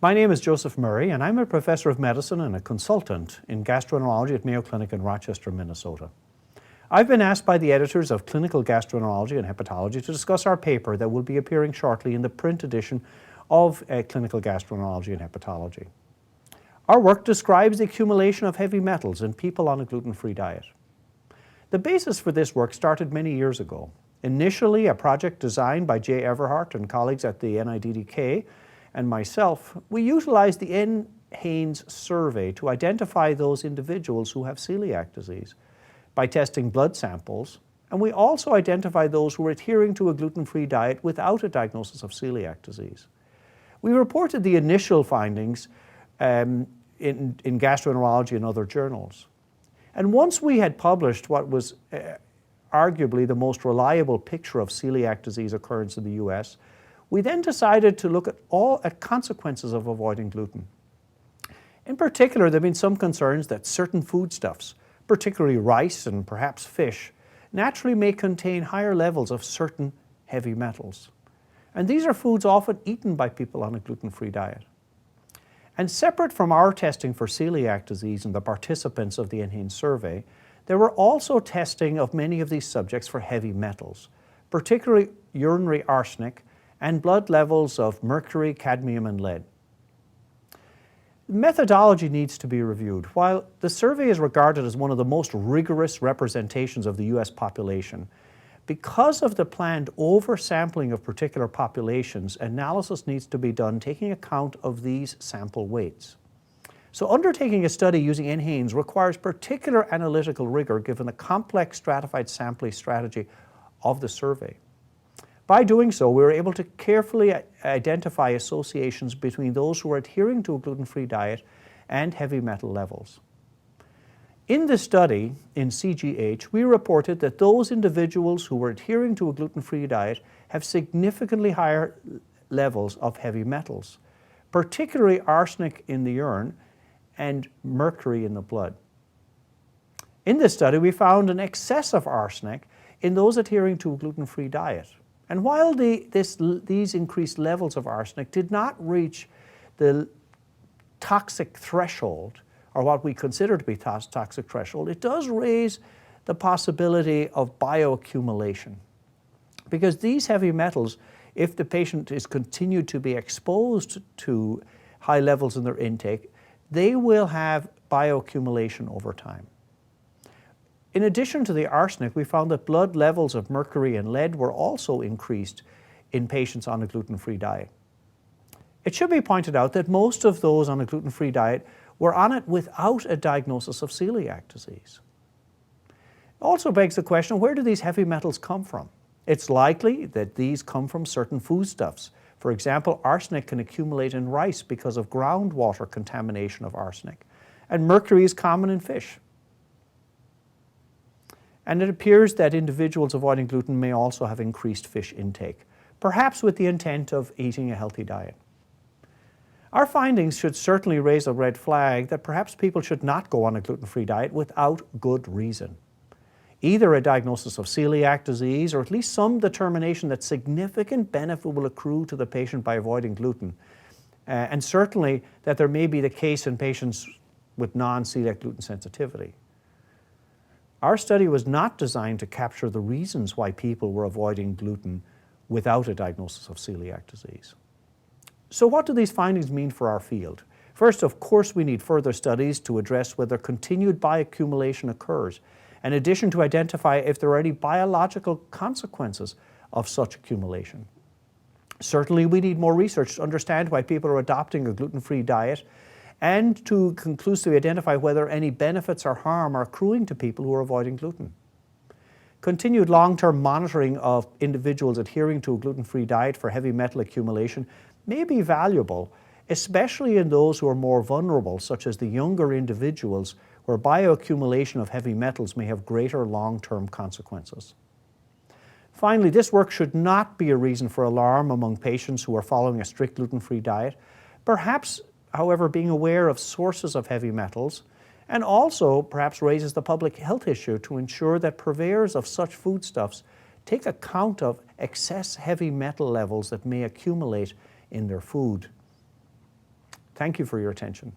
My name is Joseph Murray, and I'm a professor of medicine and a consultant in gastroenterology at Mayo Clinic in Rochester, Minnesota. I've been asked by the editors of Clinical Gastroenterology and Hepatology to discuss our paper that will be appearing shortly in the print edition of Clinical Gastroenterology and Hepatology. Our work describes the accumulation of heavy metals in people on a gluten-free diet. The basis for this work started many years ago. Initially, a project designed by Jay Everhart and colleagues at the NIDDK and myself, we utilized the NHANES survey to identify those individuals who have celiac disease by testing blood samples, and we also identified those who were adhering to a gluten-free diet without a diagnosis of celiac disease. We reported the initial findings in gastroenterology and other journals. And once we had published what was arguably the most reliable picture of celiac disease occurrence in the US, we then decided to look at consequences of avoiding gluten. In particular, there have been some concerns that certain foodstuffs, particularly rice and perhaps fish, naturally may contain higher levels of certain heavy metals. And these are foods often eaten by people on a gluten-free diet. And separate from our testing for celiac disease in the participants of the NHANES survey, there were also testing of many of these subjects for heavy metals, particularly urinary arsenic and blood levels of mercury, cadmium, and lead. Methodology needs to be reviewed. While the survey is regarded as one of the most rigorous representations of the US population, because of the planned oversampling of particular populations, analysis needs to be done taking account of these sample weights. So undertaking a study using NHANES requires particular analytical rigor given the complex stratified sampling strategy of the survey. By doing so, we were able to carefully identify associations between those who are adhering to a gluten-free diet and heavy metal levels. In the study, in CGH, we reported that those individuals who were adhering to a gluten-free diet have significantly higher levels of heavy metals, particularly arsenic in the urine and mercury in the blood. In this study, we found an excess of arsenic in those adhering to a gluten-free diet. And while these increased levels of arsenic did not reach the toxic threshold, or what we consider to be toxic threshold, it does raise the possibility of bioaccumulation. Because these heavy metals, if the patient is continued to be exposed to high levels in their intake, they will have bioaccumulation over time. In addition to the arsenic, we found that blood levels of mercury and lead were also increased in patients on a gluten-free diet. It should be pointed out that most of those on a gluten-free diet were on it without a diagnosis of celiac disease. It also begs the question, where do these heavy metals come from? It's likely that these come from certain foodstuffs. For example, arsenic can accumulate in rice because of groundwater contamination of arsenic, and mercury is common in fish. And it appears that individuals avoiding gluten may also have increased fish intake, perhaps with the intent of eating a healthy diet. Our findings should certainly raise a red flag that perhaps people should not go on a gluten-free diet without good reason. Either a diagnosis of celiac disease or at least some determination that significant benefit will accrue to the patient by avoiding gluten, and certainly that there may be the case in patients with non-celiac gluten sensitivity. Our study was not designed to capture the reasons why people were avoiding gluten without a diagnosis of celiac disease. So what do these findings mean for our field? First, of course, we need further studies to address whether continued bioaccumulation occurs, in addition to identify if there are any biological consequences of such accumulation. Certainly, we need more research to understand why people are adopting a gluten-free diet and to conclusively identify whether any benefits or harm are accruing to people who are avoiding gluten. Continued long-term monitoring of individuals adhering to a gluten-free diet for heavy metal accumulation may be valuable, especially in those who are more vulnerable, such as the younger individuals, where bioaccumulation of heavy metals may have greater long-term consequences. Finally, this work should not be a reason for alarm among patients who are following a strict gluten-free diet. Perhaps, however, being aware of sources of heavy metals, and also perhaps raises the public health issue to ensure that purveyors of such foodstuffs take account of excess heavy metal levels that may accumulate in their food. Thank you for your attention.